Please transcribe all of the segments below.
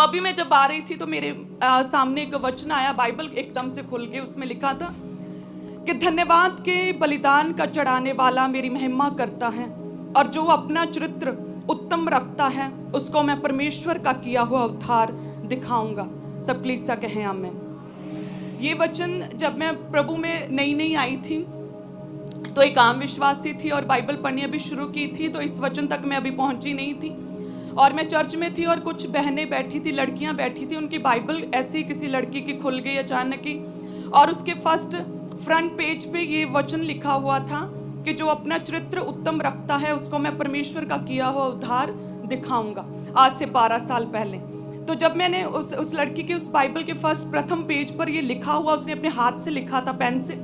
अभी मैं जब आ रही थी तो मेरे सामने एक वचन आया, बाइबल एकदम से खुल के उसमें लिखा था कि धन्यवाद के बलिदान का चढ़ाने वाला मेरी महिमा करता है, और जो अपना चरित्र उत्तम रखता है उसको मैं परमेश्वर का किया हुआ उद्धार दिखाऊंगा। सब कलीसिया कहें आमीन। ये वचन जब मैं प्रभु में नई नई आई थी तो एक आम विश्वासी थी और बाइबल पढ़नी अभी शुरू की थी, तो इस वचन तक मैं अभी पहुंची नहीं थी। और मैं चर्च में थी और कुछ बहनें बैठी थी, लड़कियां बैठी थी, उनकी बाइबल ऐसे ही किसी लड़की की खुल गई अचानक ही, और उसके फर्स्ट फ्रंट पेज पे ये वचन लिखा हुआ था कि जो अपना चरित्र उत्तम रखता है उसको मैं परमेश्वर का किया हुआ उद्धार दिखाऊंगा। आज से 12 साल पहले। तो जब मैंने उस लड़की के उस बाइबल के फर्स्ट प्रथम पेज पर ये लिखा हुआ, उसने अपने हाथ से लिखा था पेन से,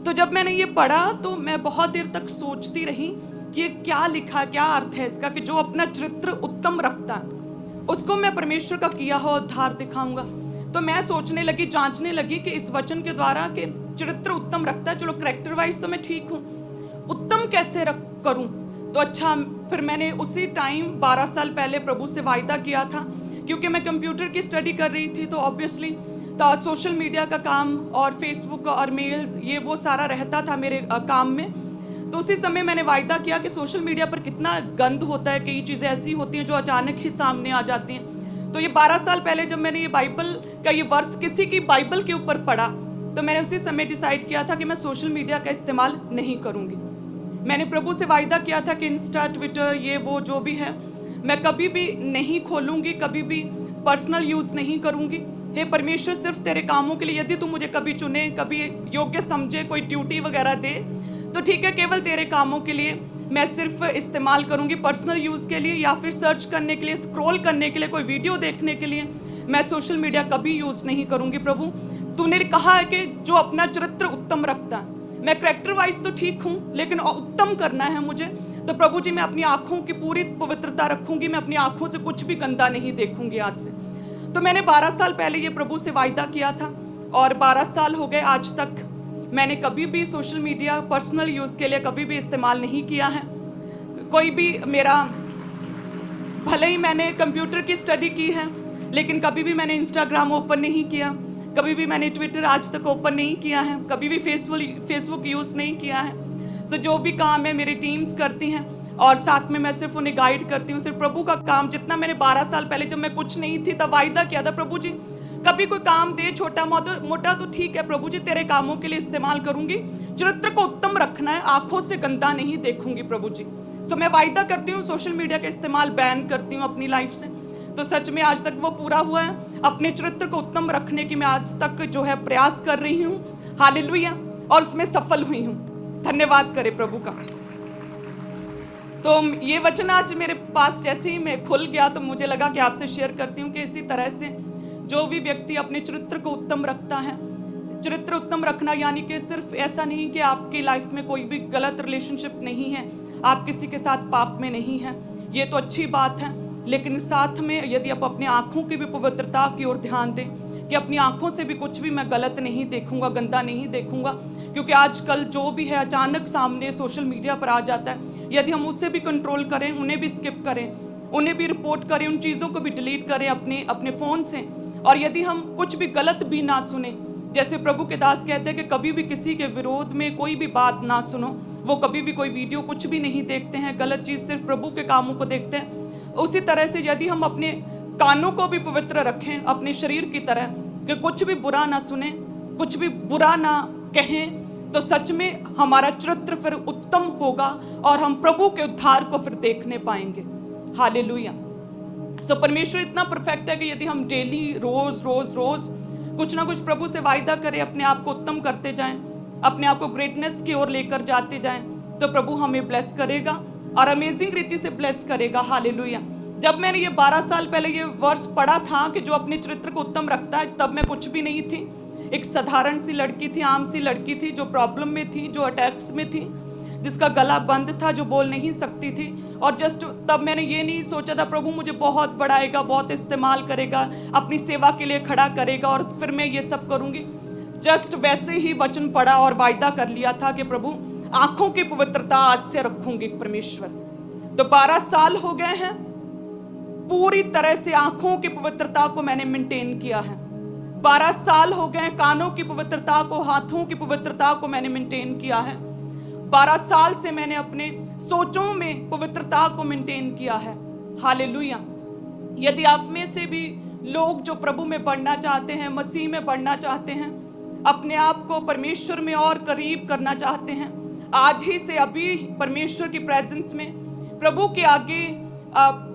तो जब मैंने ये पढ़ा तो मैं बहुत देर तक सोचती रही कि ये क्या लिखा, क्या अर्थ है इसका, कि जो अपना चरित्र उत्तम रखता है उसको मैं परमेश्वर का किया हुआ उद्धार दिखाऊंगा। तो मैं सोचने लगी, जांचने लगी कि इस वचन के द्वारा कि चरित्र उत्तम रखता है, चलो कैरेक्टर वाइज तो मैं ठीक हूँ, उत्तम कैसे करूँ। तो अच्छा, फिर मैंने उसी टाइम 12 साल पहले प्रभु से वायदा किया था, क्योंकि मैं कंप्यूटर की स्टडी कर रही थी तो ऑब्वियसली सोशल मीडिया का काम और फेसबुक और मेल्स ये वो सारा रहता था मेरे काम में। तो उसी समय मैंने वायदा किया कि सोशल मीडिया पर कितना गंद होता है, कई चीज़ें ऐसी होती हैं जो अचानक ही सामने आ जाती हैं। तो ये 12 साल पहले जब मैंने ये बाइबल का ये वर्स किसी की बाइबल के ऊपर पढ़ा तो मैंने उसी समय डिसाइड किया था कि मैं सोशल मीडिया का इस्तेमाल नहीं करूँगी। मैंने प्रभु से वायदा किया था कि इंस्टा, ट्विटर, ये वो जो भी है मैं कभी भी नहीं खोलूँगी, कभी भी पर्सनल यूज़ नहीं करूँगी। हे परमेश्वर, सिर्फ तेरे कामों के लिए, यदि तू मुझे कभी चुने, कभी योग्य समझे, कोई ड्यूटी वगैरह दे तो ठीक है, केवल तेरे कामों के लिए मैं सिर्फ इस्तेमाल करूँगी। पर्सनल यूज़ के लिए या फिर सर्च करने के लिए, स्क्रॉल करने के लिए, कोई वीडियो देखने के लिए मैं सोशल मीडिया कभी यूज़ नहीं करूँगी। प्रभु, तूने कहा है कि जो अपना चरित्र उत्तम रखता है, मैं कैरेक्टर वाइज तो ठीक हूँ लेकिन उत्तम करना है मुझे। तो प्रभु जी, मैं अपनी आँखों की पूरी पवित्रता रखूँगी, मैं अपनी आँखों से कुछ भी गंदा नहीं देखूँगी आज से। तो मैंने 12 साल पहले ये प्रभु से वायदा किया था और 12 साल हो गए आज तक मैंने कभी भी सोशल मीडिया पर्सनल यूज़ के लिए कभी भी इस्तेमाल नहीं किया है। कोई भी मेरा, भले ही मैंने कंप्यूटर की स्टडी की है लेकिन कभी भी मैंने इंस्टाग्राम ओपन नहीं किया, कभी भी मैंने ट्विटर आज तक ओपन नहीं किया है, कभी भी फेसबुक यूज़ नहीं किया है। सो जो भी काम है मेरी टीम्स करती हैं और साथ में मैं सिर्फ उन्हें गाइड करती हूँ। सिर्फ प्रभु का काम जितना मैंने 12 साल पहले जब मैं कुछ नहीं थी तब वायदा किया था, प्रभु जी कभी कोई काम दे छोटा मोटा तो ठीक है प्रभु जी, तेरे कामों के लिए इस्तेमाल करूंगी, चरित्र को उत्तम रखना है, आंखों से गंदा नहीं देखूंगी प्रभु जी। सो मैं वायदा करती हूँ, सोशल मीडिया का इस्तेमाल बैन करती हूँ अपनी लाइफ से। तो सच में आज तक वो पूरा हुआ है। अपने चरित्र को उत्तम रखने की मैं आज तक जो है प्रयास कर रही हूँ, हालेलुया, और उसमें सफल हुई हूँ। धन्यवाद करे प्रभु का। तो ये वचन आज मेरे पास जैसे ही मैं खुल गया तो मुझे लगा कि आपसे शेयर करती हूँ कि इसी तरह से जो भी व्यक्ति अपने चरित्र को उत्तम रखता है, चरित्र उत्तम रखना यानी कि सिर्फ ऐसा नहीं कि आपकी लाइफ में कोई भी गलत रिलेशनशिप नहीं है, आप किसी के साथ पाप में नहीं हैं, ये तो अच्छी बात है, लेकिन साथ में यदि आप अपनी आँखों की भी पवित्रता की ओर ध्यान दें कि अपनी आँखों से भी कुछ भी मैं गलत नहीं देखूंगा, गंदा नहीं देखूंगा, क्योंकि आजकल जो भी है अचानक सामने सोशल मीडिया पर आ जाता है। यदि हम उससे भी कंट्रोल करें, उन्हें भी स्किप करें, उन्हें भी रिपोर्ट करें, उन चीज़ों को भी डिलीट करें अपने फ़ोन से, और यदि हम कुछ भी गलत भी ना सुने, जैसे प्रभु के दास कहते हैं कि कभी भी किसी के विरोध में कोई भी बात ना सुनो, वो कभी भी कोई वीडियो कुछ भी नहीं देखते हैं, गलत चीज़ सिर्फ प्रभु के कामों को देखते हैं। उसी तरह से यदि हम अपने कानों को भी पवित्र रखें अपने शरीर की तरह, कि कुछ भी बुरा ना सुने, कुछ भी बुरा ना कहें, तो सच में हमारा चरित्र फिर उत्तम होगा और हम प्रभु के उद्धार को फिर देखने पाएंगे। हालेलुया। सो परमेश्वर इतना परफेक्ट है कि यदि हम डेली रोज रोज रोज कुछ ना कुछ प्रभु से वायदा करें, अपने आप को उत्तम करते जाएं, अपने आप को ग्रेटनेस की ओर लेकर जाते जाएं, तो प्रभु हमें ब्लेस करेगा और अमेजिंग रीति से ब्लेस करेगा। हालेलुया। जब मैंने ये 12 साल पहले ये वर्ष पढ़ा था कि जो अपने चरित्र को उत्तम रखता है, तब मैं कुछ भी नहीं थी, एक साधारण सी लड़की थी, आम सी लड़की थी, जो प्रॉब्लम में थी, जो अटैक्स में थी, जिसका गला बंद था, जो बोल नहीं सकती थी। और जस्ट तब मैंने ये नहीं सोचा था प्रभु मुझे बहुत बढ़ाएगा, बहुत इस्तेमाल करेगा, अपनी सेवा के लिए खड़ा करेगा और फिर मैं ये सब करूँगी। जस्ट वैसे ही वचन पढ़ा और वायदा कर लिया था कि प्रभु आँखों की पवित्रता आज से रखूँगी परमेश्वर। तो 12 साल हो गए हैं पूरी तरह से आंखों की पवित्रता को मैंने मेंटेन किया है। 12 साल हो गए कानों की पवित्रता को, हाथों की पवित्रता को मैंने मेंटेन किया है। 12 साल से मैंने अपने सोचों में पवित्रता को मेंटेन किया है। हालेलुया। यदि आप में से भी लोग जो प्रभु में बढ़ना चाहते हैं, मसीह में बढ़ना चाहते हैं, अपने आप को परमेश्वर में और करीब करना चाहते हैं, आज ही से अभी परमेश्वर की प्रेजेंस में प्रभु के आगे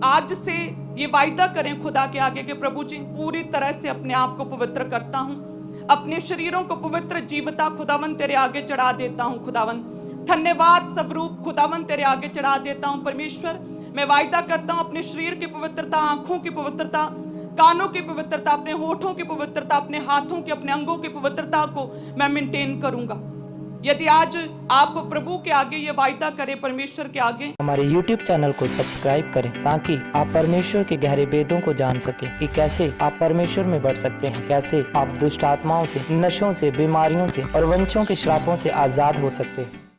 आज से ये वायदा करें खुदा के आगे कि प्रभु जी पूरी तरह से अपने आप को पवित्र करता हूँ, अपने शरीरों को पवित्र जीवता खुदावन तेरे आगे चढ़ा देता हूँ। खुदावन धन्यवाद स्वरूप खुदावन तेरे आगे चढ़ा देता हूँ। परमेश्वर मैं वायदा करता हूँ अपने शरीर की पवित्रता, आंखों की पवित्रता, कानों की पवित्रता, अपने होठों की पवित्रता, अपने हाथों की, अपने अंगों की पवित्रता को मैं मेंटेन करूंगा। यदि आज आप प्रभु के आगे ये वायदा करें, परमेश्वर के आगे, हमारे YouTube चैनल को सब्सक्राइब करें ताकि आप परमेश्वर के गहरे वेदों को जान सकें कि कैसे आप परमेश्वर में बढ़ सकते हैं, कैसे आप दुष्ट आत्माओं से, नशों से, बीमारियों से और वंशों के श्रापों से आजाद हो सकते हैं।